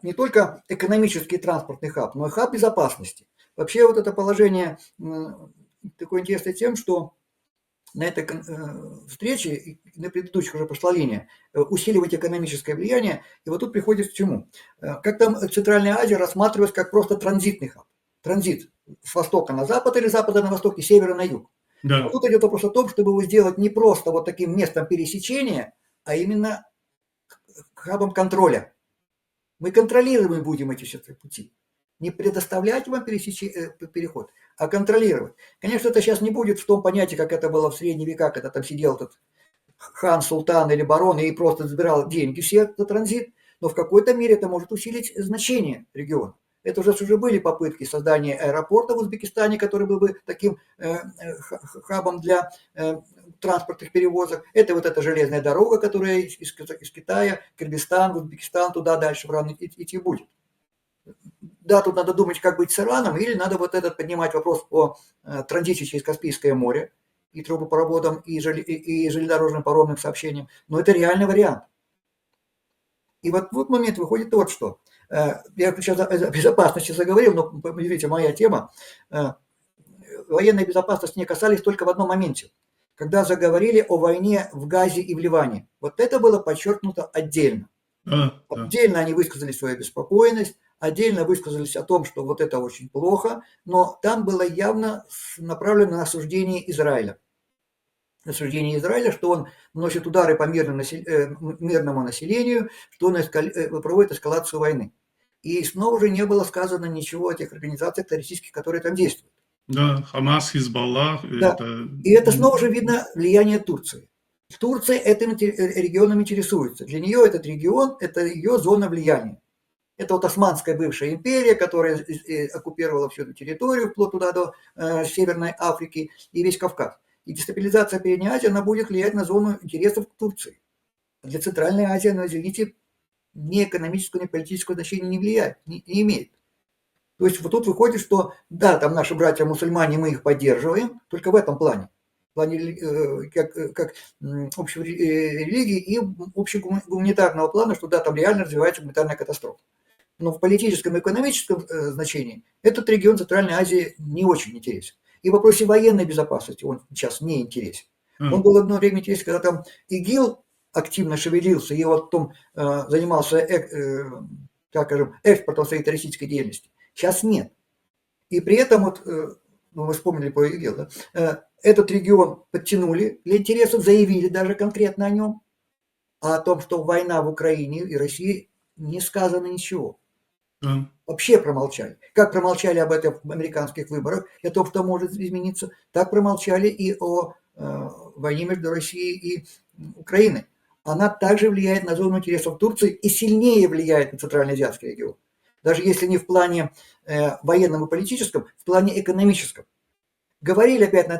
не только экономический транспортный хаб, но и хаб безопасности. Вообще вот это положение такое интересное тем, что на этой встрече и на предыдущих уже пошла линия усиливать экономическое влияние. И вот тут приходит к чему? Как там Центральная Азия рассматривалась как просто транзитный хаб. Транзит с востока на запад или с запада на восток и севера на юг. Да. А тут идет вопрос о том, чтобы его сделать не просто вот таким местом пересечения, а именно хабом контроля. Мы контролировать будем эти все пути. Не предоставлять вам переход, а контролировать. Конечно, это сейчас не будет в том понятии, как это было в средние века, когда там сидел этот хан, султан или барон и просто забирал деньги все за транзит, но в какой-то мере это может усилить значение региона. Это уже были попытки создания аэропорта в Узбекистане, который был бы таким хабом для транспортных перевозок. Это вот эта железная дорога, которая из Китая, Кыргызстан, Узбекистан, туда дальше в Иран идти будет. Да, тут надо думать, как быть с Ираном, или надо вот этот поднимать вопрос о транзите через Каспийское море и трубопроводам, и железнодорожным паромным сообщениям. Но это реальный вариант. И вот момент выходит вот что. Я сейчас о безопасности заговорил, но, видите, моя тема. Военной безопасности не касались только в одном моменте. Когда заговорили о войне в Газе и в Ливане. Вот это было подчеркнуто отдельно. Отдельно они высказали свою обеспокоенность, отдельно высказались о том, что вот это очень плохо, но там было явно направлено на осуждение Израиля. Осуждение Израиля, что он наносит удары по мирному населению, что он проводит эскалацию войны. И снова же не было сказано ничего о тех организациях террористических, которые там действуют. Да, Хамас, Хизбаллах. Да. И это снова же видно влияние Турции. Турция этим регионом интересуется. Для нее этот регион – это ее зона влияния. Это вот Османская бывшая империя, которая оккупировала всю эту территорию, вплоть туда до Северной Африки и весь Кавказ. И дестабилизация Передней Азии, она будет влиять на зону интересов Турции. Для Центральной Азии она, извините, ни экономического, ни политического значения не влияет, не имеет. То есть вот тут выходит, что да, там наши братья-мусульмане, мы их поддерживаем, только в этом плане. В плане как общей религии и общегуманитарного плана, что да, там реально развивается гуманитарная катастрофа. Но в политическом и экономическом значении этот регион Центральной Азии не очень интересен. И в вопросе военной безопасности он сейчас не интересен. Он был одно время интересен, когда там ИГИЛ активно шевелился и вот потом занимался экспортом своей террористической деятельности. Сейчас нет. И при этом, вот, мы вспомнили про ИГИЛ, да, этот регион подтянули для интересов, заявили даже конкретно о нем, а о том, что война в Украине и России, не сказано ничего. Вообще промолчали. Как промолчали об этом в американских выборах, и о том, что может измениться, так промолчали и о войне между Россией и Украиной. Она также влияет на зону интересов Турции и сильнее влияет на Центральноазиатский регион. Даже если не в плане военном и политическом, в плане экономическом. Говорили опять на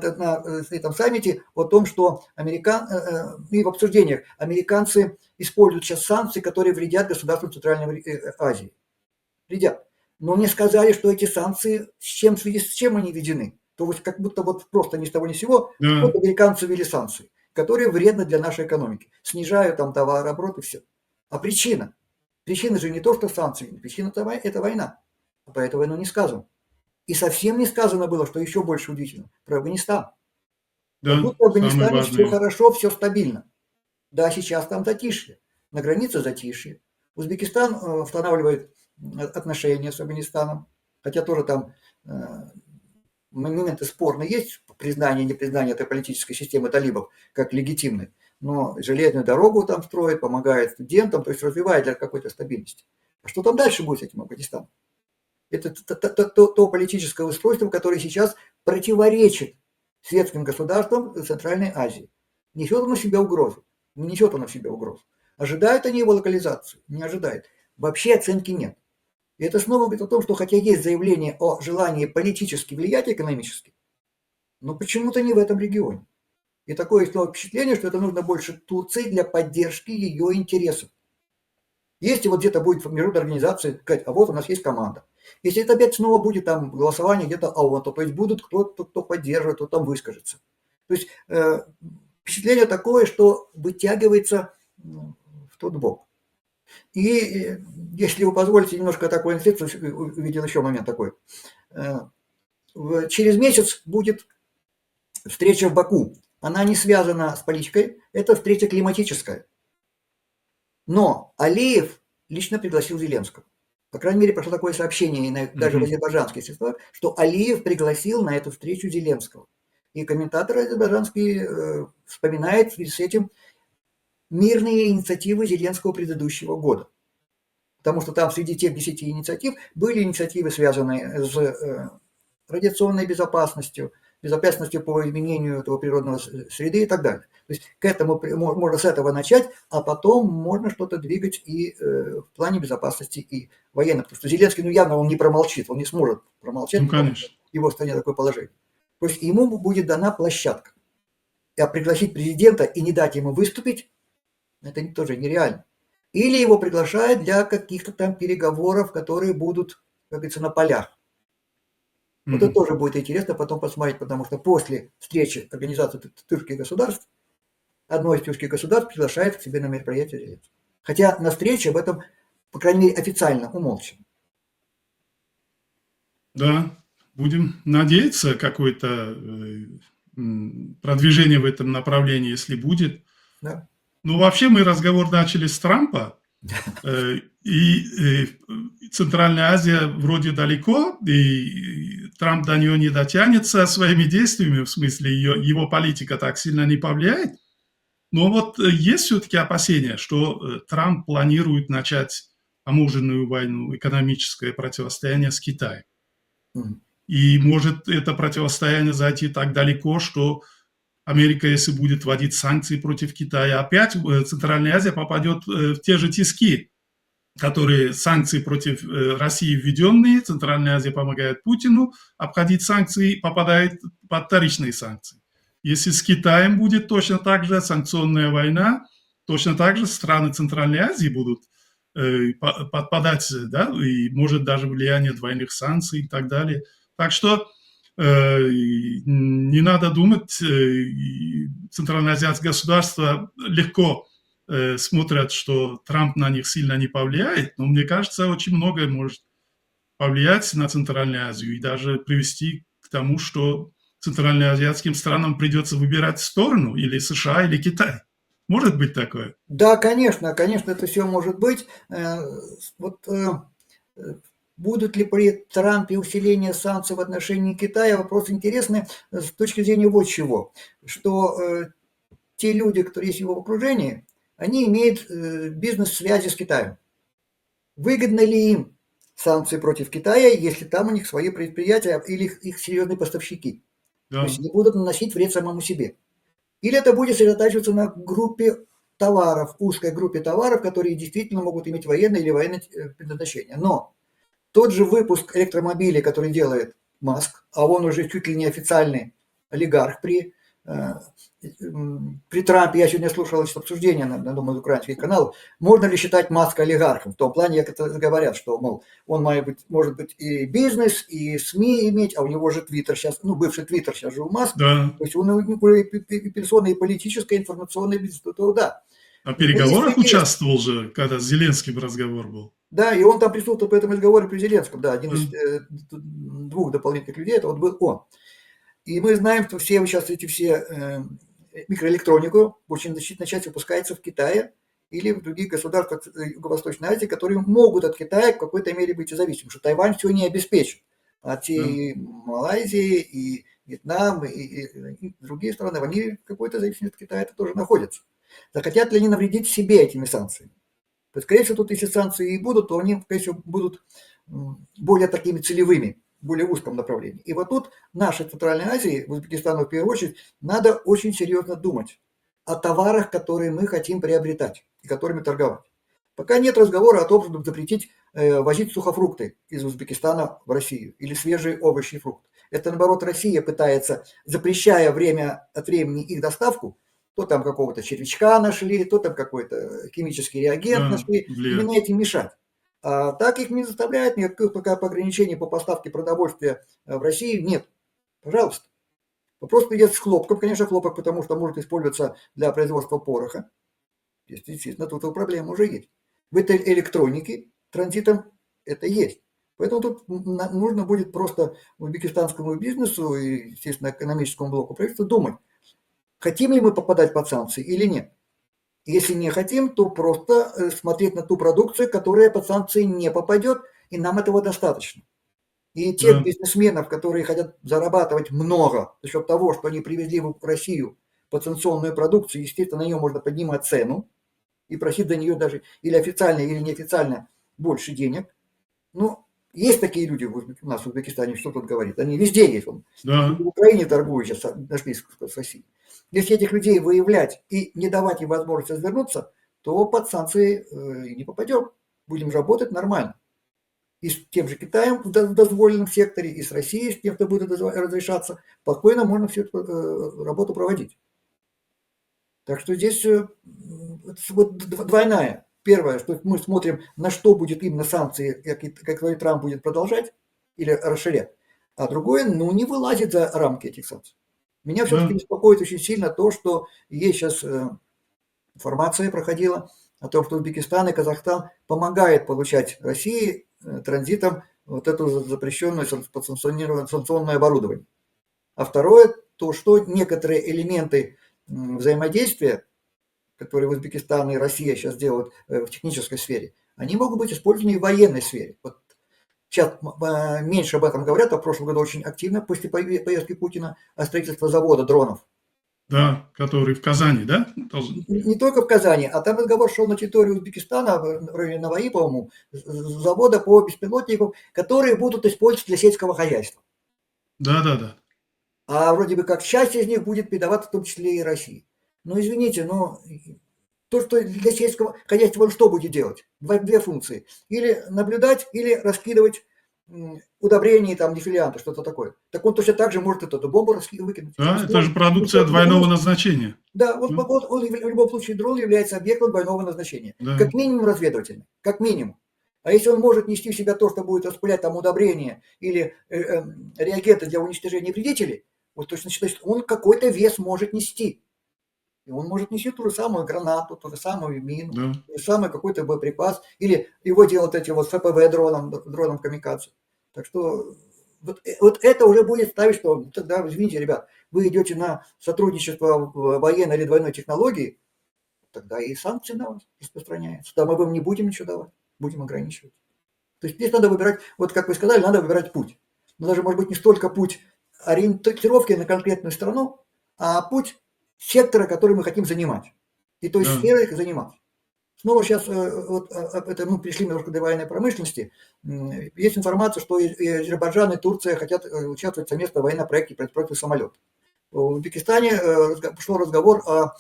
этом саммите о том, что и в обсуждениях американцы используют сейчас санкции, которые вредят государствам Центральной Азии. Вредят. Но не сказали, что эти санкции в связи с чем они введены. То есть как будто вот просто ни с того ни с сего Да, вот американцы ввели санкции, которые вредны для нашей экономики. Снижают там товарооборот и все. А причина? Причина же не то, что санкции, причина это война. Про эту войну не сказано. И совсем не сказано было, что еще больше удивительно, про Афганистан. Как да, будто в самое Афганистане все важное. хорошо, все стабильно. Да, сейчас там затишье. На границе затишье. Узбекистан устанавливает отношения с Афганистаном, хотя тоже там моменты спорные есть, признание, непризнание этой политической системы талибов как легитимной, но железную дорогу там строит, помогает студентам, то есть развивает для какой-то стабильности. А что там дальше будет с этим Афганистаном? Это то политическое устройство, которое сейчас противоречит светским государствам Центральной Азии. Несет оно в себе угрозу? Не несет оно в себе угрозу. Ожидают они его локализацию? Не ожидают. Вообще оценки нет. И это снова говорит о том, что хотя есть заявление о желании политически влиять экономически, но почему-то не в этом регионе. И такое снова впечатление, что это нужно больше Турции для поддержки ее интересов. Если вот где-то будет международная организация сказать, а вот у нас есть команда. Если это опять снова будет там голосование где-то ООН, то есть будут кто поддерживает, кто там выскажется. То есть впечатление такое, что вытягивается в тот бок. И если вы позволите немножко такой инфекцию, увидел еще момент такой. Через месяц будет встреча в Баку. Она не связана с политикой, это встреча климатическая. Но Алиев лично пригласил Зеленского. По крайней мере, прошло такое сообщение даже в азербайджанских средствах, что Алиев пригласил на эту встречу Зеленского. И комментатор азербайджанский вспоминает в связи с этим мирные инициативы Зеленского предыдущего года. Потому что там среди тех 10 инициатив были инициативы, связанные с радиационной безопасностью, безопасностью по изменению этого природного среды и так далее. То есть к этому можно с этого начать, а потом можно что-то двигать и в плане безопасности и военно. Потому что Зеленский, явно он не промолчит, он не сможет промолчать, Ну, потому что конечно. в его стране такое положение. То есть ему будет дана площадка. А пригласить президента и не дать ему выступить, это тоже нереально. Или его приглашают для каких-то там переговоров, которые будут, как говорится, на полях. Вот это тоже будет интересно потом посмотреть, потому что после встречи организации тюркских государств, одно из тюркских государств приглашает к себе на мероприятие Зеленского. Хотя на встрече об этом, по крайней мере, официально умолчано. Да, будем надеяться, какое-то продвижение в этом направлении, если будет. Да. Ну, вообще мы разговор начали с Трампа, и Центральная Азия вроде далеко, и Трамп до нее не дотянется своими действиями, в смысле его политика так сильно не повлияет. Но вот есть все-таки опасения, что Трамп планирует начать таможенную войну, экономическое противостояние с Китаем. И может это противостояние зайти так далеко, что Америка, если будет вводить санкции против Китая, опять Центральная Азия попадет в те же тиски, которые санкции против России введенные, Центральная Азия помогает Путину, обходить санкции, попадает под вторичные санкции. Если с Китаем будет точно так же санкционная война, точно так же страны Центральной Азии будут подпадать, да, и может даже влияние двойных санкций и так далее. Так что не надо думать, центральноазиатские государства легко смотрят, что Трамп на них сильно не повлияет, но мне кажется, очень многое может повлиять на Центральную Азию и даже привести к тому, что центральноазиатским странам придется выбирать сторону или США, или Китай. Может быть такое? Да, конечно, это все может быть. Будут ли при Трампе усиление санкций в отношении Китая, вопрос интересный с точки зрения вот чего, что те люди, которые есть в его окружении, они имеют бизнес-связи с Китаем. Выгодно ли им санкции против Китая, если там у них свои предприятия или их серьезные поставщики? Да. То есть не будут наносить вред самому себе. Или это будет сосредотачиваться на группе товаров, узкой группе товаров, которые действительно могут иметь военное или военное предназначение. Но тот же выпуск электромобилей, который делает Маск, а он уже чуть ли не официальный олигарх при Трампе. Я сегодня слушал обсуждение на одном из украинских каналов. Можно ли считать Маска олигархом? В том плане, как это говорят, что, мол, он может быть и бизнес, и СМИ иметь, а у него же Твиттер сейчас, бывший Твиттер сейчас же у Маска. Да. То есть он и персона, и политическая, и информационная бизнес, то да. А в переговорах участвовал же, когда с Зеленским разговор был. Да, и он там присутствовал по этому разговору при Зеленском, да, один из двух дополнительных людей, это вот был он. И мы знаем, что все сейчас эти все микроэлектронику очень значительная часть выпускается в Китае или в других государствах Юго-Восточной Азии, которые могут от Китая в какой-то мере быть зависимы, что Тайвань все не обеспечит. А те Малайзии, и Вьетнам, и другие страны, они в какой-то зависимости от Китая тоже находятся. Захотят ли они навредить себе этими санкциями? То есть, скорее всего, тут если санкции и будут, то они, скорее всего, будут более такими целевыми, более узком направлении. И вот тут нашей Центральной Азии, Узбекистану в первую очередь, надо очень серьезно думать о товарах, которые мы хотим приобретать и которыми торговать. Пока нет разговора о том, чтобы запретить возить сухофрукты из Узбекистана в Россию или свежие овощи и фрукты. Это, наоборот, Россия пытается, запрещая время от времени их доставку, то там какого-то червячка нашли, то там какой-то химический реагент нашли, именно этим мешать. А так их не заставляют, никаких пока ограничений по поставке продовольствия в России нет. Пожалуйста. Вопрос идет с хлопком, конечно, хлопок, потому что может использоваться для производства пороха. Естественно, тут проблема уже есть. В этой электронике транзитом это есть. Поэтому тут нужно будет просто узбекистанскому бизнесу и, естественно, экономическому блоку правительства думать, хотим ли мы попадать под санкции или нет. Если не хотим, то просто смотреть на ту продукцию, которая под санкции не попадет, и нам этого достаточно. И тех бизнесменов, которые хотят зарабатывать много за счет того, что они привезли в Россию подсанкционную продукцию, естественно, на нее можно поднимать цену и просить за нее даже или официально, или неофициально больше денег. Ну, есть такие люди у нас в Узбекистане, что тут говорит. Они везде есть. Да. В Украине торгуют сейчас, нашли с Россией. Если этих людей выявлять и не давать им возможность развернуться, то под санкции не попадем. Будем работать нормально. И с тем же Китаем в дозволенном секторе, и с Россией, с тем, кто будет разрешаться, спокойно можно всю эту работу проводить. Так что здесь вот двойная. Первое, что мы смотрим, на что будет именно санкции, которые Трамп будет продолжать или расширять. А другое, не вылазит за рамки этих санкций. Меня все-таки беспокоит очень сильно то, что есть сейчас информация проходила о том, что Узбекистан и Казахстан помогают получать России транзитом вот эту запрещенную санкционное оборудование. А второе, то, что некоторые элементы взаимодействия, которые Узбекистан и Россия сейчас делают в технической сфере, они могут быть использованы и в военной сфере. Вот сейчас меньше об этом говорят, а в прошлом году очень активно, после поездки Путина, о строительстве завода дронов. Да, который в Казани, да? Не только в Казани, а там разговор шел на территории Узбекистана, в районе Наваи, по-моему, завода по беспилотникам, которые будут использоваться для сельского хозяйства. Да. А вроде бы как часть из них будет передаваться в том числе и России. Ну, извините, но то, что для сельского хозяйства он что будет делать? Две функции. Или наблюдать, или раскидывать удобрения, там, дефилианты, что-то такое. Так он точно так же может эту бомбу выкинуть. Да, это же продукция двойного назначения. Да, он в любом случае дрон является объектом двойного назначения. Да. Как минимум разведывательный, как минимум. А если он может нести в себя то, что будет распылять там удобрения или реагенты для уничтожения вредителей, вот точно считаю, что он какой-то вес может нести. И он может нести ту же самую гранату, ту же самую мину, тот же самый какой-то боеприпас, или его делают эти вот ФПВ дроном камикадзе. Так что вот это уже будет ставить, что тогда, извините, ребят, вы идете на сотрудничество в военной или двойной технологии, тогда и санкции на вас распространяются. Тогда мы вам не будем ничего давать, будем ограничивать. То есть здесь надо выбирать, вот как вы сказали, надо выбирать путь. Но даже, может быть, не столько путь ориентировки на конкретную страну, а путь сектора, который мы хотим занимать. И той сферой заниматься. Снова сейчас пришли немножко до военной промышленности. Есть информация, что и Азербайджан, и Турция хотят участвовать совместно в военном проекте производства самолетов. В Узбекистане шел разговор о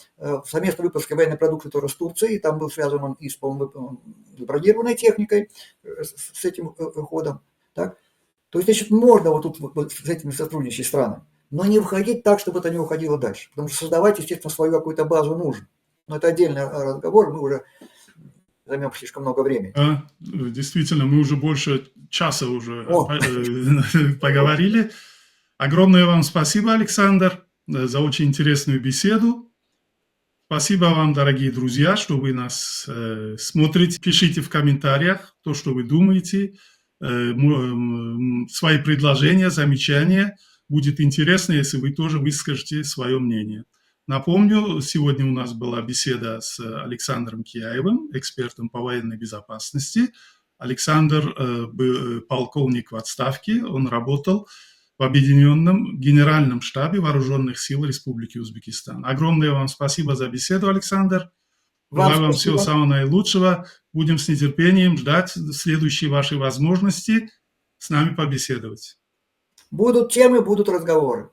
совместном выпуске военной продукции тоже с Турцией. Там был связан он и с бронированной техникой, с этим ходом. Так? То есть, значит, можно вот тут вот с этими сотрудничать странами, но не входить так, чтобы это не уходило дальше. Потому что создавать, естественно, свою какую-то базу нужно. Но это отдельный разговор, мы уже займем слишком много времени. Действительно, мы уже больше часа уже О. поговорили. Огромное вам спасибо, Александр, за очень интересную беседу. Спасибо вам, дорогие друзья, что вы нас смотрите. Пишите в комментариях то, что вы думаете, свои предложения, замечания. Будет интересно, если вы тоже выскажете свое мнение. Напомню, сегодня у нас была беседа с Александром Кияевым, экспертом по военной безопасности. Александр был полковник в отставке, он работал в Объединенном Генеральном штабе Вооруженных сил Республики Узбекистан. Огромное вам спасибо за беседу, Александр. Желаю вам всего самого наилучшего. Будем с нетерпением ждать следующей вашей возможности с нами побеседовать. Будут темы, будут разговоры.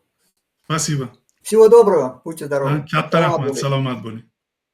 Спасибо. Всего доброго, будьте здоровы. Katta rahmat, salomat bo'ling.